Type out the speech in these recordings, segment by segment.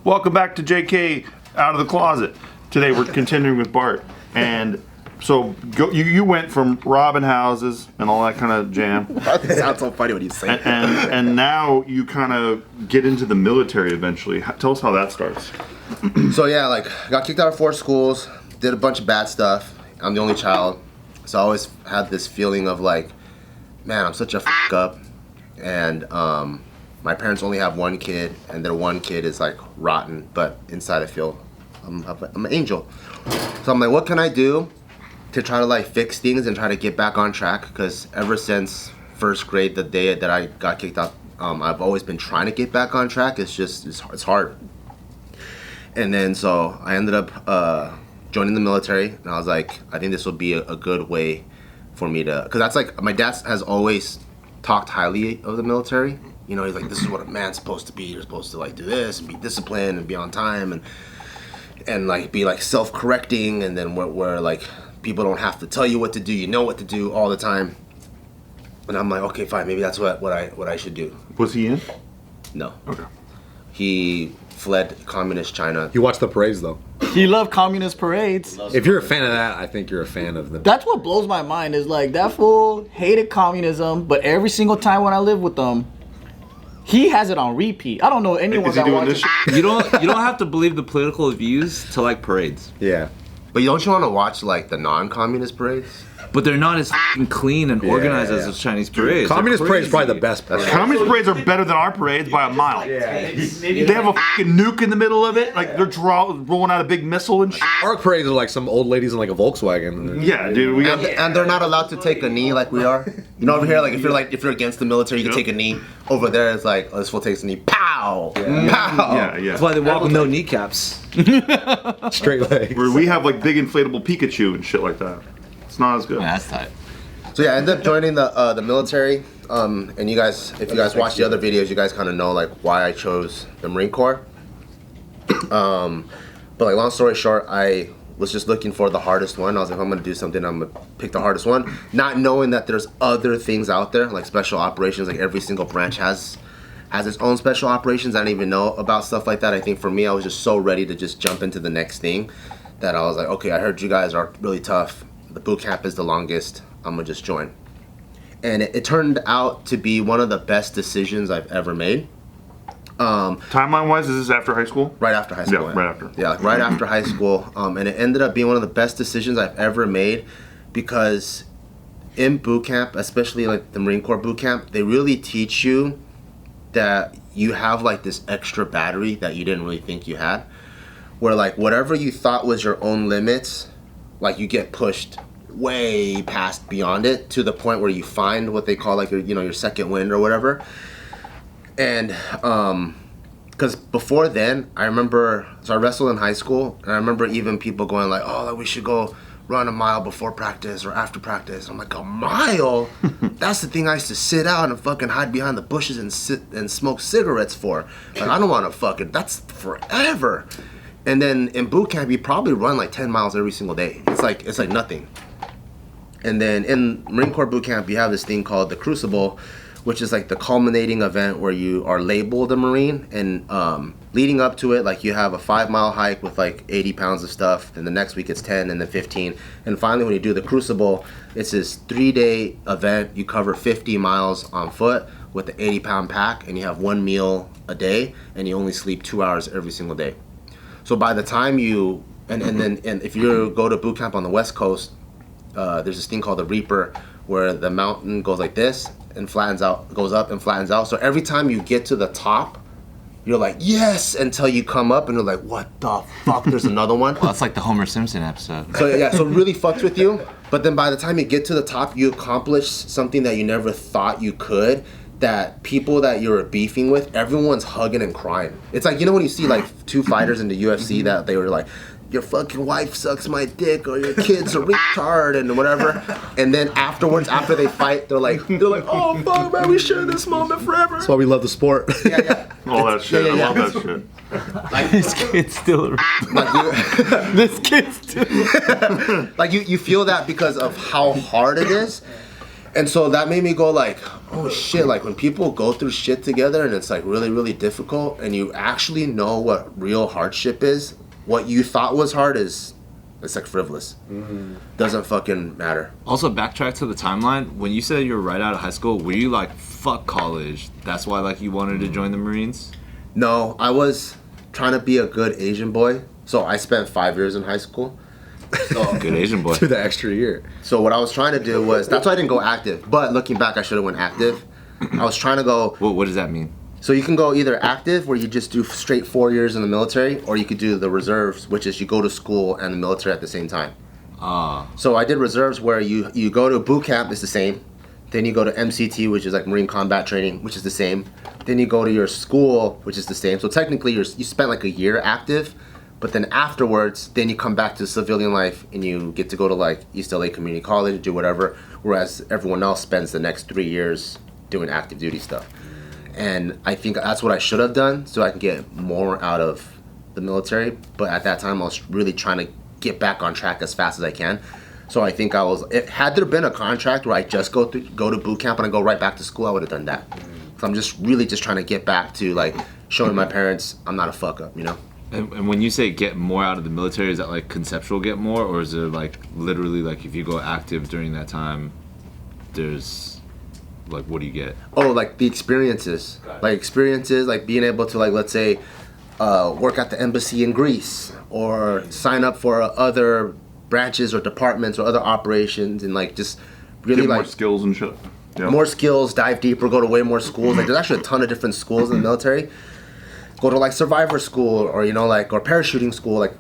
Welcome back to JK Out of the Closet. Today we're continuing with Bart. And so you went from robbing houses and all that kind of jam. That sounds so funny when you say it. And now you kind of get into the military eventually. Tell us how that starts. So yeah, like got kicked out of 4 schools, did a bunch of bad stuff. I'm the only child. So I always had this feeling of like, man, I'm such a f*** up. And my parents only have 1 kid, and their 1 kid is like rotten, but inside I feel I'm an angel. So I'm like, what can I do to try to like fix things and try to get back on track? Because ever since 1st grade, the day that I got kicked out, I've always been trying to get back on track. It's just, it's hard. And then so I ended up joining the military, and I was like, I think this will be a good way for me to, because that's like, my dad has always talked highly of the military. You know, he's like, this is what a man's supposed to be. You're supposed to like do this and be disciplined and be on time and like be like self-correcting, and then where like people don't have to tell you what to do. You know what to do all the time. And I'm like, okay, fine, maybe that's what I should do. Was he in? No. Okay. He fled communist China. You watch the parades though. He loved communist parades. If you're a fan of that, I think you're a fan of them. That's what blows my mind is like that fool hated communism, but every single time when I live with them, he has it on repeat. I don't know anyone Is he that doing watches. this? You don't have to believe the political views to like parades, Yeah. But don't you want to watch like the non-communist parades? but they're not as f***ing clean and organized as yeah. those Chinese parades. Communist They're parade is probably the crazy. best parade. Communist parades are better than our parades by a mile. They have a fucking nuke in the middle of it. Like they're rolling out a big missile and shit. Our parades are like some old ladies in like a Volkswagen. Yeah, dude. We got. And they're not allowed to take a knee like we are. You know, over here, like if you're against the military, you can take a knee. Over there, it's like, oh, this fool takes a knee. Pow! Pow! Yeah, yeah. That's why they walk with no kneecaps. Straight legs. Where we have like big inflatable Pikachu and shit like that. It's not as good. Yeah, that's tight. So yeah, I ended up joining the military. And you guys, if you guys watch the other videos, you guys kind of know like why I chose the Marine Corps. But like long story short, I was just looking for the hardest one. I was like, if I'm gonna do something, I'm gonna pick the hardest one, not knowing that there's other things out there like special operations. Like every single branch has its own special operations. I didn't even know about stuff like that. I think for me, I was just so ready to just jump into the next thing that I was like, okay, I heard you guys are really tough. The boot camp is the longest. I'm gonna just join. And it turned out to be one of the best decisions I've ever made. Timeline wise, is this after high school? Right after high school. Yeah, right after. Yeah, like right after high school. And it ended up being one of the best decisions I've ever made, because in boot camp, especially like the Marine Corps boot camp, they really teach you that you have like this extra battery that you didn't really think you had, where like whatever you thought was your own limits, like you get pushed way past beyond it to the point where you find what they call like your second wind or whatever. And because before then, I remember, so I wrestled in high school, and I remember even people going like, oh, like we should go run a mile before practice or after practice. I'm like, a mile? That's the thing I used to sit out and fucking hide behind the bushes and sit and smoke cigarettes for. Like, I don't want to fucking, that's forever. And then in boot camp, you probably run like 10 miles every single day. It's like nothing. And then in Marine Corps boot camp, you have this thing called the Crucible, which is like the culminating event where you are labeled a Marine, and leading up to it, like you have a 5-mile hike with like 80 pounds of stuff, then the next week it's 10, and then 15, and finally when you do the Crucible, it's this 3-day event. You cover 50 miles on foot with the 80-pound pack, and you have 1 meal a day, and you only sleep 2 hours every single day. So by the time you, and if you go to boot camp on the West Coast, there's this thing called the Reaper, where the mountain goes like this and flattens out, goes up and flattens out. So every time you get to the top, you're like, yes, until you come up and you're like, what the fuck, there's another one. Well, that's like the Homer Simpson episode. So yeah, so it really fucks with you. But then by the time you get to the top, you accomplish something that you never thought you could, that people that you're beefing with, everyone's hugging and crying. It's like, you know when you see like 2 fighters in the UFC that they were like, your fucking wife sucks my dick, or your kid's a retard, and whatever. And then afterwards, after they fight, they're like, oh fuck, man, we share this moment forever. That's why we love the sport. Yeah, yeah. All that shit. Yeah. I love that shit. Like, This kid's still a This kid's still. like you feel that because of how hard it is. And so that made me go like, oh shit, like when people go through shit together and it's like really, really difficult and you actually know what real hardship is, what you thought was hard it's like frivolous. Doesn't fucking matter. Also, backtrack to the timeline. When you said you were right out of high school, were you like, fuck college? That's why like you wanted to join the Marines? No, I was trying to be a good Asian boy. So I spent 5 years in high school. Oh, good Asian boy. Do the extra year. So what I was trying to do was, that's why I didn't go active. But looking back, I should have went active. I was trying to go, What does that mean? so you can go either active, where you just do straight 4 years in the military, or you could do the reserves, which is you go to school and the military at the same time. So I did reserves where you go to boot camp, it's the same. Then you go to MCT, which is like Marine Combat Training, which is the same. Then you go to your school, which is the same. So technically you spent like a year active, but then afterwards, then you come back to civilian life and you get to go to like East LA Community College, do whatever, whereas everyone else spends the next 3 years doing active duty stuff. And I think that's what I should have done so I can get more out of the military. But at that time, I was really trying to get back on track as fast as I can. So I think had there been a contract where I just go to boot camp and I go right back to school, I would have done that. So I'm just really just trying to get back to like showing my parents I'm not a fuck up, you know? And when you say get more out of the military, is that like conceptual get more, or is it like literally like if you go active during that time, there's like what do you get? Oh, like the experiences. Like experiences, like being able to like, let's say, work at the embassy in Greece or sign up for other branches or departments or other operations and like just really Get like more skills and shit. Yeah. more skills, dive deeper, go to way more schools. Like there's actually a ton of different schools in the military. Go to like survivor school or, you know, like, or parachuting school, like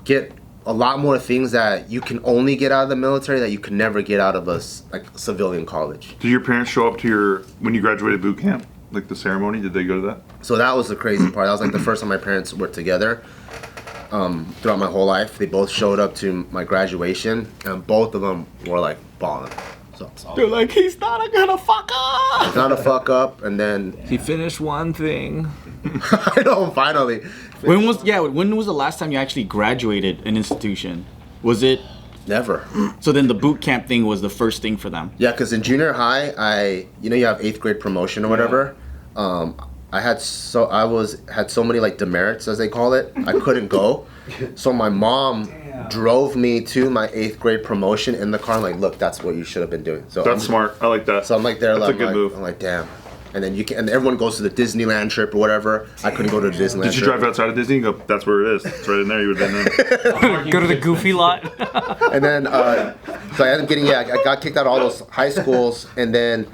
get a lot more things that you can only get out of the military that you could never get out of like civilian college. Did your parents show up to when you graduated boot camp? Like the ceremony, did they go to that? So that was the crazy part. That was like the first time my parents were together throughout my whole life. They both showed up to my graduation and both of them were like balling. So They're like, he's not gonna fuck up. not a fuck up, and then He finished one thing. I know finally. When was the last time you actually graduated an institution? Was it? Never. So then the boot camp thing was the first thing for them. Yeah, because in junior high, you have 8th grade promotion or whatever. I had so many like demerits as they call it. I couldn't go, so my mom drove me to my 8th grade promotion in the car. I'm like, look, that's what you should have been doing. So That's smart. I like that. So I'm like there. That's like, a good move. I'm like, damn. And then and everyone goes to the Disneyland trip or whatever. I couldn't go to the Disneyland. Did you trip. drive outside of Disney and go, that's where it is. It's right in there. You would have been there. Go to the goofy lot. And then, so I ended up getting, I got kicked out of all those high schools. And then,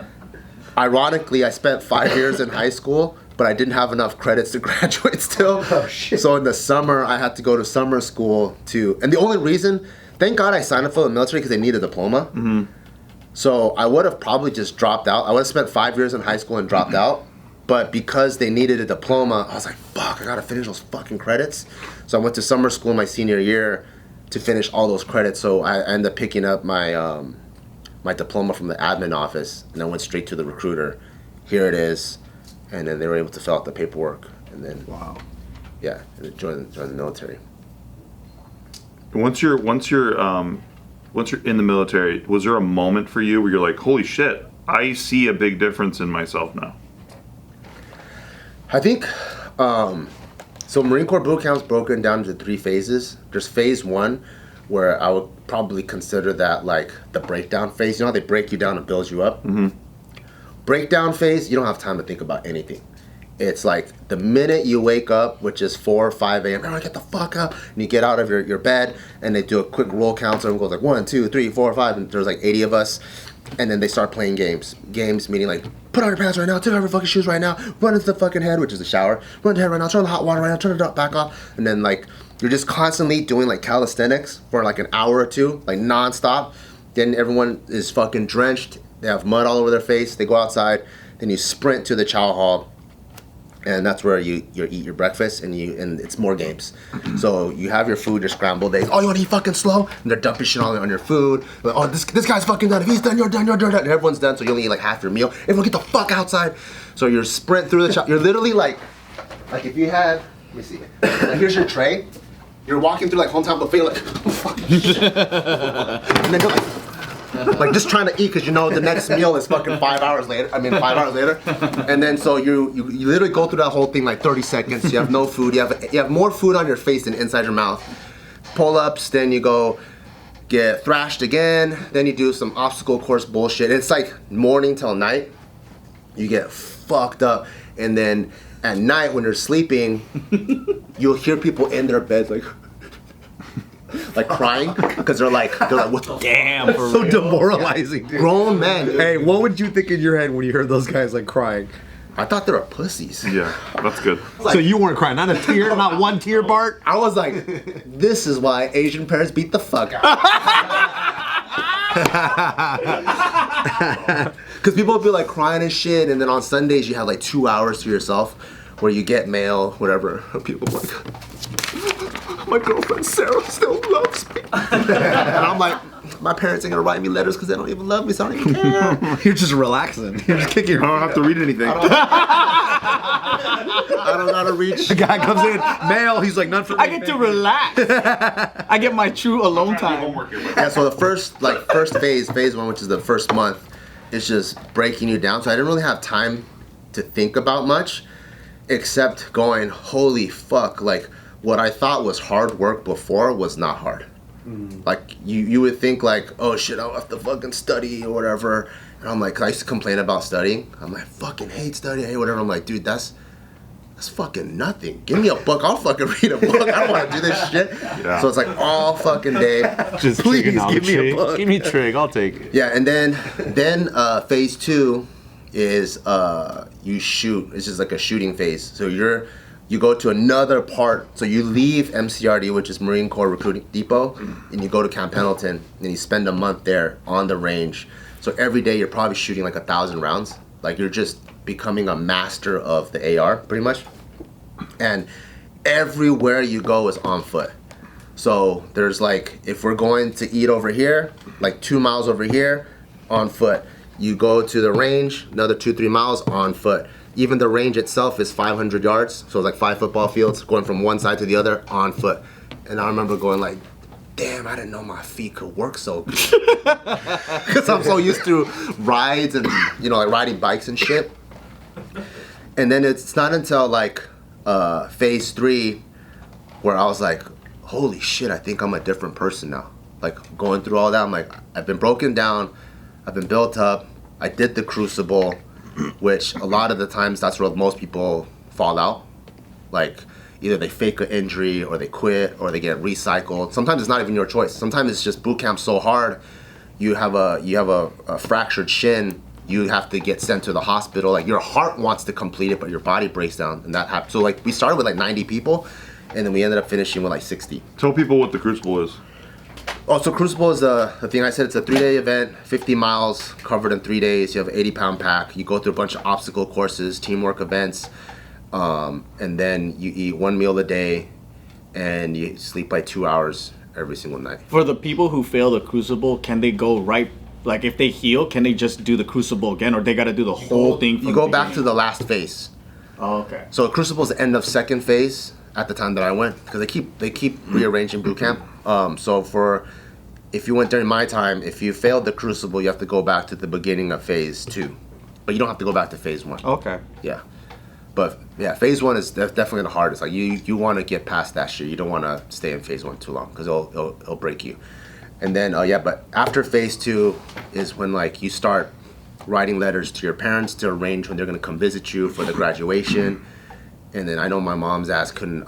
ironically, I spent 5 years in high school, but I didn't have enough credits to graduate still. Oh, shit. So in the summer, I had to go to summer school and the only reason, thank God I signed up for the military because they need a diploma. Mm-hmm. So I would have probably just dropped out. I would have spent 5 years in high school and dropped out. But because they needed a diploma, I was like, fuck, I gotta finish those fucking credits. So I went to summer school my senior year to finish all those credits. So I ended up picking up my my diploma from the admin office, and I went straight to the recruiter. Here it is. And then they were able to fill out the paperwork. And then, yeah, and join the military. Once you're in the military, was there a moment for you where you're like, holy shit, I see a big difference in myself now? I think, so Marine Corps boot camp's broken down into 3 phases. There's phase 1, where I would probably consider that like the breakdown phase. You know how they break you down and build you up? Mm-hmm. Breakdown phase, you don't have time to think about anything. It's like the minute you wake up, which is 4 or 5 a.m., everyone get the fuck up, and you get out of your bed, and they do a quick roll count, so everyone goes like 1, 2, 3, 4, 5, and there's like 80 of us, and then they start playing games. Games meaning like, put on your pants right now, take off your fucking shoes right now, run into the fucking head, which is the shower, run to the head right now, turn on the hot water right now, turn it back off, and then like, you're just constantly doing like calisthenics for like an hour or two, like non-stop. Then everyone is fucking drenched, they have mud all over their face, they go outside, then you sprint to the chow hall, and that's where you eat your breakfast, and it's more games. So you have your food, your scrambled eggs. Oh, you want to eat fucking slow? And they're dumping shit all on your food. Like, oh, this guy's fucking done. If he's done, you're done, you're done. And everyone's done, so you only eat like half your meal. Everyone get the fuck outside. So you're sprint through the shop. You're literally like if you had, let me see. Like, here's your tray. You're walking through like hometown buffet, like, oh fucking shit. And then you're like, like just trying to eat because you know the next meal is fucking 5 hours later. 5 hours later, and then so you literally go through that whole thing like 30 seconds. You have no food. You have more food on your face than inside your mouth. Pull-ups, then you go get thrashed again. Then you do some obstacle course bullshit. It's like morning till night. You get fucked up, and then at night when you're sleeping, you'll hear people in their beds like crying because they're like what the Damn, for So real. demoralizing, dude. grown men. Dude. Hey, what would you think in your head when you heard those guys like crying? I thought they were pussies. Yeah, that's good. So you weren't crying, not a tear, not one tear, Bart. I was like, this is why Asian parents beat the fuck out. Because people would be like crying and shit, and then on Sundays you have like 2 hours to yourself where you get mail, whatever. People be like, my girlfriend Sarah still loves me. And I'm like, my parents ain't gonna write me letters because they don't even love me, so I don't even care. You're just relaxing. You're just kicking your I don't have to read anything. I don't gotta reach. The guy comes in, mail. He's like, none for me. I get to relax. I get my true alone time. Yeah, so the first phase one, which is the first month, is just breaking you down. So I didn't really have time to think about much, except going, holy fuck, like what I thought was hard work before was not hard. Like you would think like, oh shit, I'll have to fucking study or whatever. And I'm like, I used to complain about studying. I'm like, fucking hate studying, I hate whatever. I'm like, dude, that's fucking nothing. Give me a book, I'll fucking read a book. I don't want to do this shit. Yeah. So it's like all fucking day. Just please give me a book. Give me trig, I'll take it. Yeah, and then phase two is you shoot. It's just like a shooting phase. So you go to another part. So you leave MCRD, which is Marine Corps Recruiting Depot, and you go to Camp Pendleton, and you spend a month there on the range. So every day you're probably shooting like 1,000 rounds. Like you're just becoming a master of the AR, pretty much. And everywhere you go is on foot. So there's like, if we're going to eat over here, like 2 miles over here, on foot. You go to the range, another 2-3 miles on foot. Even the range itself is 500 yards, so it's like 5 football fields going from one side to the other on foot. And I remember going like, damn, I didn't know my feet could work so good. Because I'm so used to rides and, like riding bikes and shit. And then it's not until like phase 3 where I was like, holy shit, I think I'm a different person now. Like going through all that, I'm like, I've been broken down, I've been built up, I did the crucible, which a lot of the times that's where most people fall out. Like either they fake an injury or they quit or they get recycled. Sometimes it's not even your choice. Sometimes it's just boot camp so hard, you have a fractured shin, you have to get sent to the hospital. Like your heart wants to complete it, but your body breaks down, and that happens. So like we started with like 90 people, and then we ended up finishing with like 60. Tell people what the Crucible is. Oh, so Crucible is the thing I said. It's a 3-day event, 50 miles covered in 3 days. You have an 80-pound pack. You go through a bunch of obstacle courses, teamwork events, and then you eat 1 meal a day, and you sleep like 2 hours every single night. For the people who fail the crucible, can they go right? Like if they heal, can they just do the crucible again, or they got to do the whole thing? From You go the back to beginning? the last phase. Oh, okay. So Crucible is the end of second phase at the time that I went, because they keep rearranging boot camp. So if you went during my time, if you failed the Crucible, you have to go back to the beginning of phase 2, but you don't have to go back to phase 1. Okay. Yeah, but yeah, phase 1 is definitely the hardest. Like you want to get past that shit. You don't want to stay in phase 1 too long because it'll break you. And then but after phase 2 is when like you start writing letters to your parents to arrange when they're gonna come visit you for the graduation. And then I know my mom's ass couldn't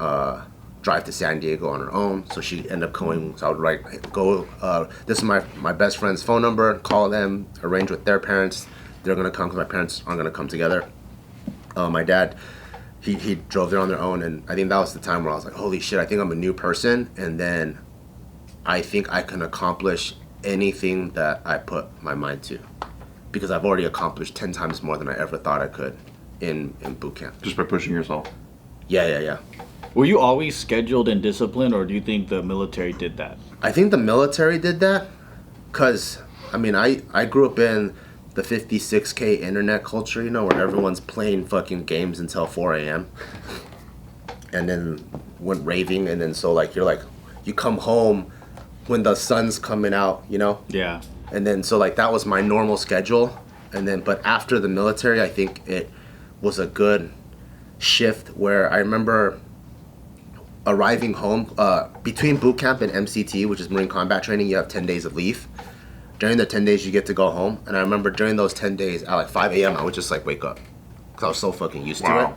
drive to San Diego on her own, so she ended up going. So I would this is my best friend's phone number. Call them, arrange with their parents. They're gonna come because my parents aren't gonna come together. My dad, he drove there on their own, and I think that was the time where I was like, holy shit, I think I'm a new person, and then I think I can accomplish anything that I put my mind to, because I've already accomplished 10 times more than I ever thought I could in boot camp. Just by pushing yourself. Yeah. Were you always scheduled and disciplined, or do you think the military did that? I think the military did that, because, I grew up in the 56K internet culture, where everyone's playing fucking games until 4 a.m. and then went raving, and then so like, you're like, you come home when the sun's coming out, Yeah. And then so like that was my normal schedule. And then but after the military, I think it was a good shift where I remember arriving home between boot camp and MCT, which is Marine Combat Training. You have 10 days of leave. During the 10 days, you get to go home. And I remember during those 10 days at like 5 a.m., I would just like wake up because I was so fucking used to it.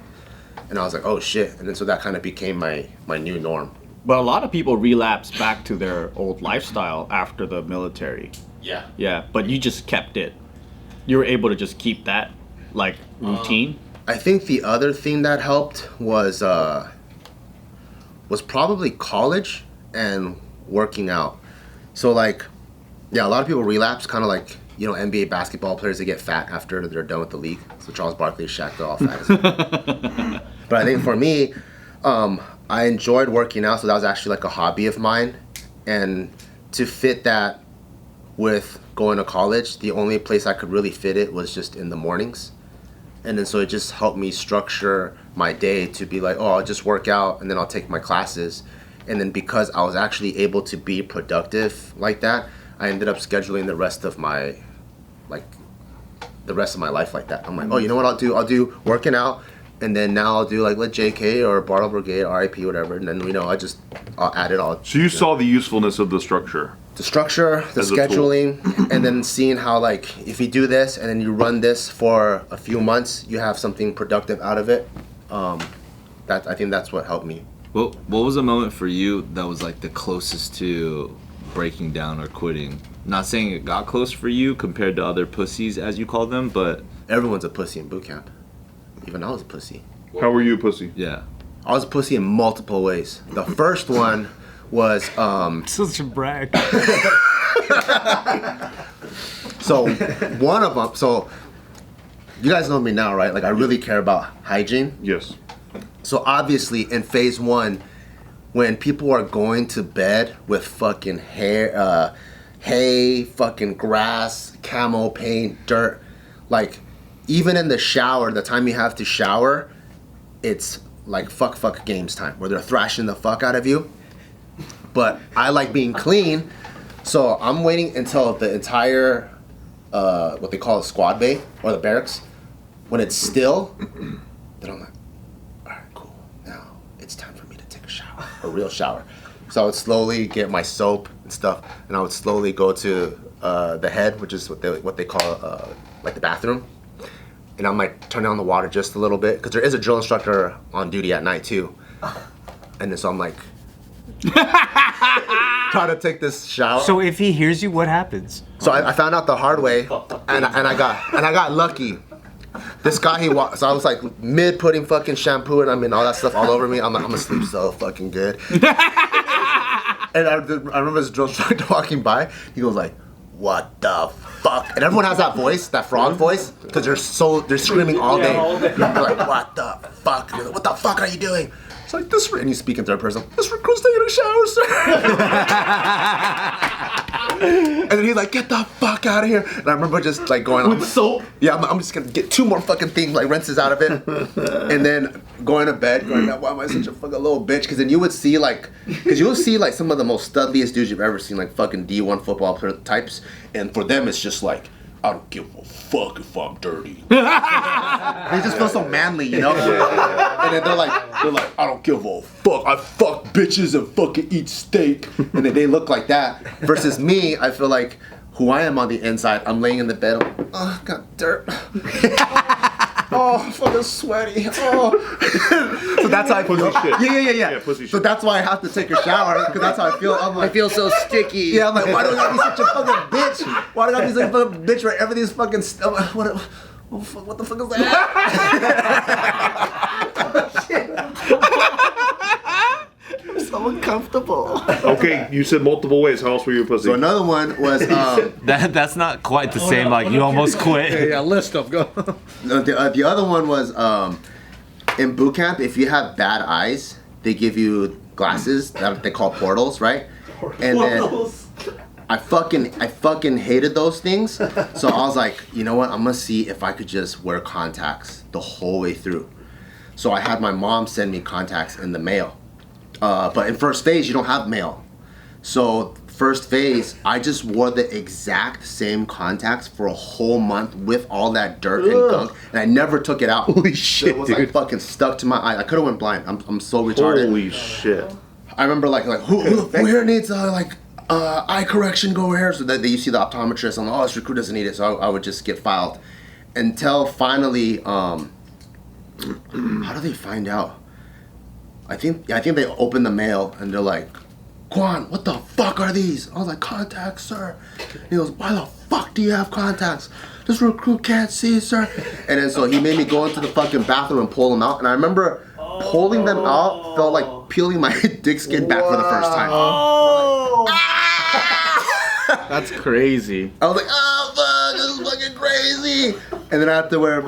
And I was like, oh shit. And then so that kind of became my new norm. But a lot of people relapse back to their old lifestyle after the military. Yeah. Yeah, but you just kept it. You were able to just keep that like routine. I think the other thing that helped was probably college and working out. So like, yeah, a lot of people relapse, kind of like, you know, NBA basketball players that get fat after they're done with the league. So Charles Barkley, Shaq, they're all fat as well. But I think for me, I enjoyed working out, so that was actually like a hobby of mine. And to fit that with going to college, the only place I could really fit it was just in the mornings. And then so it just helped me structure my day to be like, oh, I'll just work out and then I'll take my classes. And then because I was actually able to be productive like that, I ended up scheduling the rest of my life like that. I'm like, oh, you know what I'll do? I'll do working out, and then now I'll do like let JK or Bartle Brigade, RIP, whatever. And then I'll add it all. So you saw the usefulness of the structure. The structure, the As a tool. scheduling, and then seeing how like if you do this and then you run this for a few months, you have something productive out of it. I think that's what helped me. What was a moment for you that was like the closest to breaking down or quitting? Not saying it got close for you compared to other pussies, as you call them, but Everyone's a pussy in boot camp. Even I was a pussy. How were you a pussy? yeah. I was a pussy in multiple ways. The first one was Such a brag. so one of them. So you guys know me now, right? Like I really care about hygiene. Yes. So obviously in phase one, when people are going to bed with fucking hair, hay, fucking grass, camo paint, dirt, like even in the shower, the time you have to shower, it's like fuck games time where they're thrashing the fuck out of you. But I like being clean, so I'm waiting until the entire what they call a squad bay or the barracks, when it's still, then I'm like, all right, cool. Now it's time for me to take a shower, a real shower. So I would slowly get my soap and stuff, and I would slowly go to the head, which is what they call like the bathroom, and I might turn on the water just a little bit because there is a drill instructor on duty at night too, and then so I'm like trying to take this shower. So if he hears you, what happens? So I found out the hard way, and I got lucky. This guy, so I was like mid putting fucking shampoo and I mean all that stuff all over me. I'm like, I'm gonna sleep so fucking good. And I remember this drill instructor walking by. He goes like, "What the fuck?" And everyone has that voice, that frog voice, because they're screaming all day. They're like, "What the fuck? What the fuck are you doing?" It's like this, and you speak in third person. This recruit's taking a shower, sir. And then he's like, "Get the fuck out of here!" And I remember just like going with soap. Yeah, I'm just gonna get 2 more fucking things like rinses out of it, and then going to bed. Going, "Why am I such a fucking little bitch?" Because then you would see like some of the most studliest dudes you've ever seen, like fucking D1 football player types, and for them it's just like, I don't give a fuck if I'm dirty. They just feel so manly, you know? And then they're like, I don't give a fuck. I fuck bitches and fucking eat steak. And then they look like that. Versus me, I feel like who I am on the inside, I'm laying in the bed, oh, got dirt. Oh, I'm fucking sweaty. Oh. So that's how I feel. Pussy shit. Yeah. Pussy shit. So that's why I have to take a shower, because that's how I feel. I'm like, I feel so sticky. yeah, I'm like, why do I gotta be such a fucking bitch? Why do I gotta be such a fucking bitch where everything's fucking what the fuck is that? I'm so uncomfortable. Okay, you said multiple ways. How else were you a pussy? So another one was That's not quite the same. Like you almost quit. Yeah, list them. Go. the other one was in boot camp. If you have bad eyes, they give you glasses that they call portals, right? And then I fucking hated those things. So I was like, you know what? I'm gonna see if I could just wear contacts the whole way through. So I had my mom send me contacts in the mail. But in first phase, you don't have mail. So first phase, I just wore the exact same contacts for a whole month with all that dirt and gunk, and I never took it out. Holy So shit, it was dude. like fucking stuck to my eye. I could have went blind. I'm so retarded. Holy shit. I remember like who here needs eye correction, go over here. So that you see the optometrist and this recruit doesn't need it. So I would just get filed until finally. How do they find out? I think they opened the mail and they're like, Kwan, what the fuck are these? I was like, contacts, sir. And he goes, why the fuck do you have contacts? This recruit can't see, sir. And then so he made me go into the fucking bathroom and pull them out. And I remember pulling them out felt like peeling my dick skin back for the first time. That's crazy. I was like, oh fuck, this is fucking crazy. And then I have to wear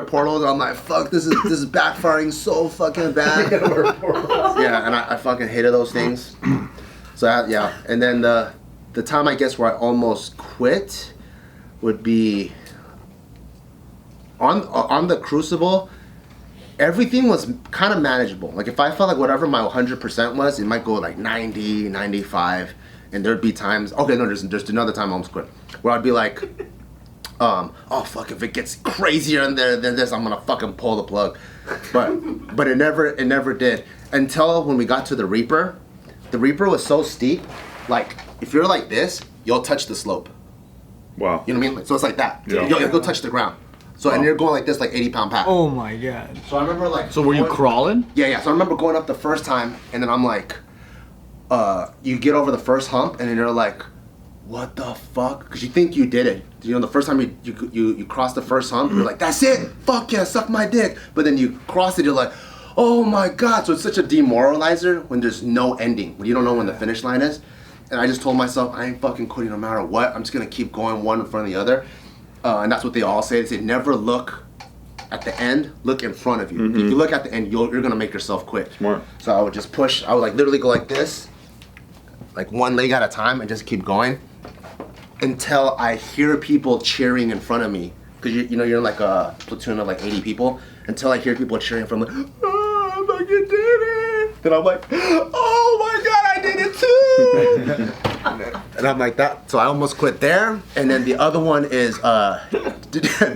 portals. I'm like, fuck, this is backfiring so fucking bad. Yeah, and I fucking hated those things. So yeah, and then the time I guess where I almost quit would be on the Crucible. Everything was kind of manageable. Like if I felt like whatever my 100% was, it might go like 90, 95. And there'd be times, there's another time I almost quit, where I'd be like, oh fuck, if it gets crazier than this, I'm gonna fucking pull the plug. But it never did. Until when we got to the Reaper. The Reaper was so steep, like if you're like this, you'll touch the slope. Wow. You know what I mean? So it's like that. Yeah. You'll touch the ground. So and you're going like this, like 80-pound pack. Oh my god. So I remember like. So were you crawling? Yeah. So I remember going up the first time, and then I'm like, you get over the first hump, and then you're like, what the fuck? Because you think you did it. You know, the first time you cross the first hump, you're like, that's it. Fuck yeah, suck my dick. But then you cross it, you're like, oh my god. So it's such a demoralizer when there's no ending, when you don't know when the finish line is. And I just told myself, I ain't fucking quitting no matter what. I'm just gonna keep going one in front of the other. And that's what they all say. They say never look at the end, look in front of you. If you look at the end, you're gonna make yourself quit. Smart. So I would just push. I would like literally go like this, like one leg at a time, and just keep going until I hear people cheering in front of me. Because you know you're in like a platoon of like 80 people. Until I hear people cheering from like, oh, I fucking did it. Then I'm like, oh my god, I did it too. And I'm like that. So I almost quit there. And then the other one is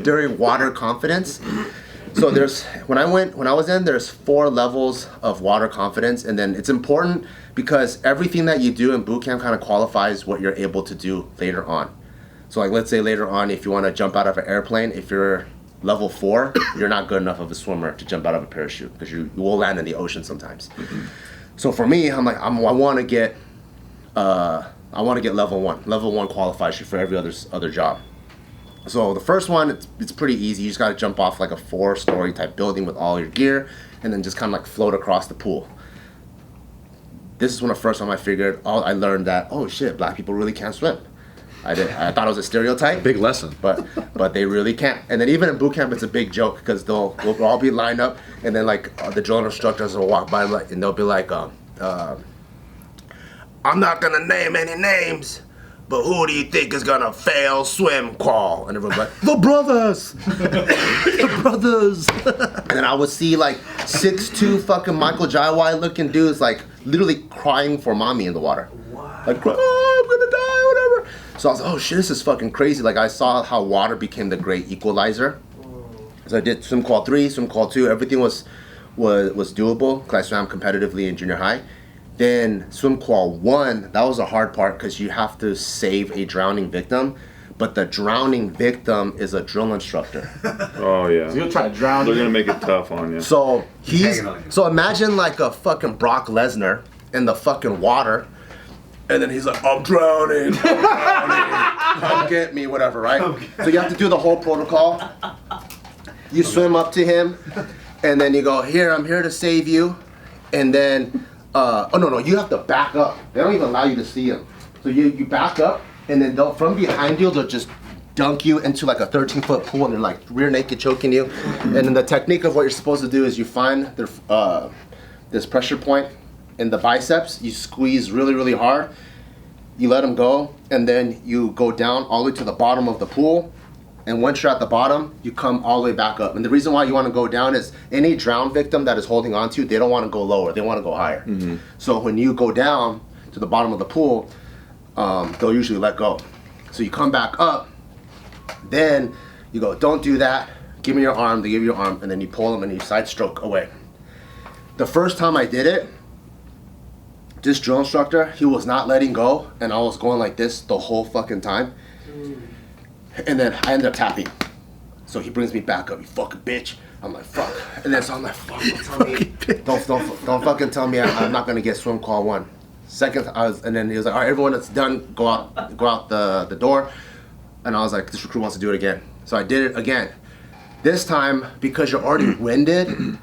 during water confidence. So when I was in, there's 4 levels of water confidence, and then it's important because everything that you do in boot camp kind of qualifies what you're able to do later on. So like let's say later on, if you want to jump out of an airplane, if you're level 4, you're not good enough of a swimmer to jump out of a parachute because you will land in the ocean sometimes. So for me, I'm like I want to get level 1. Level 1 qualifies you for every other job. So the first one, it's pretty easy. You just got to jump off like a 4-story type building with all your gear and then just kind of like float across the pool. This is when the first time I learned that, oh shit, black people really can't swim. I thought it was a stereotype. Big lesson. But they really can't. And then even in boot camp, it's a big joke because we'll all be lined up and then like the drill instructors will walk by and they'll be like, I'm not gonna name any names, but who do you think is gonna fail swim crawl? And everyone's like, the brothers! The brothers! And then I would see like 6'2" fucking Michael Jai looking dudes like literally crying for mommy in the water. Wow. Like, oh, I'm gonna die, whatever. So I was like, oh shit, this is fucking crazy. Like I saw how water became the great equalizer. So I did swim call 3, swim call 2, everything was doable because I swam competitively in junior high. Then swim qual 1, that was a hard part because you have to save a drowning victim, but the drowning victim is a drill instructor. Oh yeah. So you'll try to drown They're you. gonna make it tough on you. So so imagine like a fucking Brock Lesnar in the fucking water, and then he's like, I'm drowning, come get me, whatever, right? So you have to do the whole protocol. You swim up to him, and then you go, here, I'm here to save you, and then. No, you have to back up. They don't even allow you to see them. So you back up, and then from behind you, they'll just dunk you into like a 13-foot pool, and they're like rear naked choking you. And then the technique of what you're supposed to do is you find this pressure point in the biceps, you squeeze really, really hard, you let them go, and then you go down all the way to the bottom of the pool. And once you're at the bottom, you come all the way back up. And the reason why you want to go down is any drowned victim that is holding on to you, they don't want to go lower, they want to go higher. So when you go down to the bottom of the pool, they'll usually let go. So you come back up, then you go, don't do that, give me your arm, they give you your arm, and then you pull them and you side stroke away. The first time I did it, this drill instructor, he was not letting go, and I was going like this the whole fucking time. And then I ended up tapping. So he brings me back up, you fucking bitch. I'm like, fuck. And then so I'm like, fuck, don't fucking tell me I'm not gonna get swim call 1. Second, and then he was like, all right, everyone that's done, go out the door. And I was like, this recruit wants to do it again. So I did it again. This time, because you're already winded,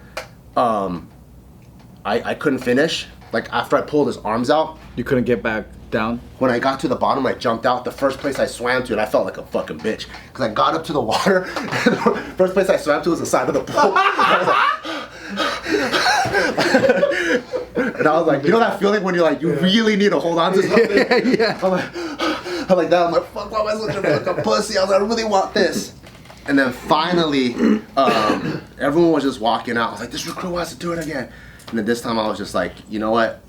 I couldn't finish. Like after I pulled his arms out, You couldn't get back down? when I got to the bottom, I jumped out. The first place I swam to, and I felt like a fucking bitch. Because I got up to the water, and the first place I swam to was the side of the pool. And I was like, you know that feeling when you're like, you really need to hold on to something? Yeah. I'm like that. I'm like, fuck, why am I such a fucking pussy? I was like, I really want this. And then finally, everyone was just walking out. I was like, this recruit wants to do it again. And then this time I was just like, you know what?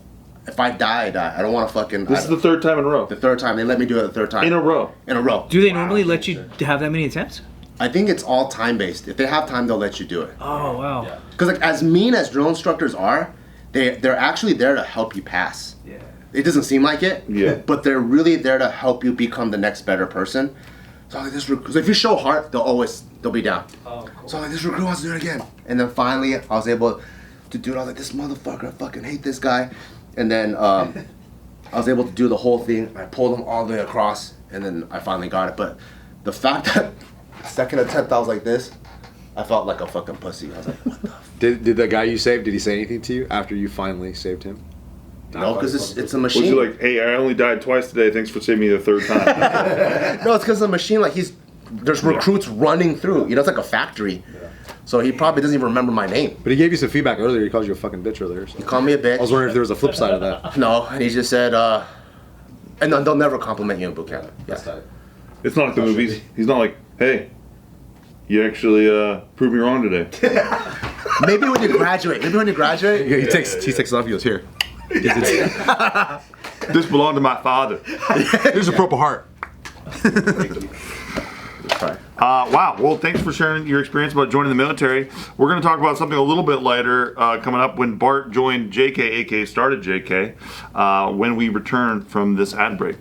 If I die, I die. I don't want to fucking... This is the third time in a row. The third time. They let me do it the third time. In a row. In a row. Do they normally let you have that many attempts? I think it's all time-based. If they have time, they'll let you do it. Oh, wow. Because like, as mean as drill instructors are, they're actually there to help you pass. Yeah. It doesn't seem like it, Yeah. but they're really there to help you become the next better person. So I'm like, this recruit, if you show heart, they'll be down. Oh, cool. So I'm like, this recruit wants to do it again. And then finally, I was able to do it. I was like, this motherfucker, I fucking hate this guy. And then I was able to do the whole thing. I pulled him all the way across, and then I finally got it. But the fact that the second attempt I was like this, I felt like a fucking pussy. I was like, what the f-? Did the guy you saved, did he say anything to you after you finally saved him? No, because it's a Was he machine. like, hey, I only died twice today. Thanks for saving me the third time. No, it's because the machine, like there's recruits running through. You know, it's like a factory. So he probably doesn't even remember my name. But he gave you some feedback earlier. He called you a fucking bitch earlier. So. He called me a bitch. I was wondering if there was a flip side of that. No, and he just said, and they'll never compliment you in boot camp. Yeah. It's not like the movies. He's not like, hey, you actually proved me wrong today. Maybe when you graduate. Yeah, he takes it off. He goes, here. This belonged to my father. Here's a Purple Heart. Wow. Well, thanks for sharing your experience about joining the military. We're going to talk about something a little bit lighter coming up when Bart joined JK, aka started JK, when we return from this ad break.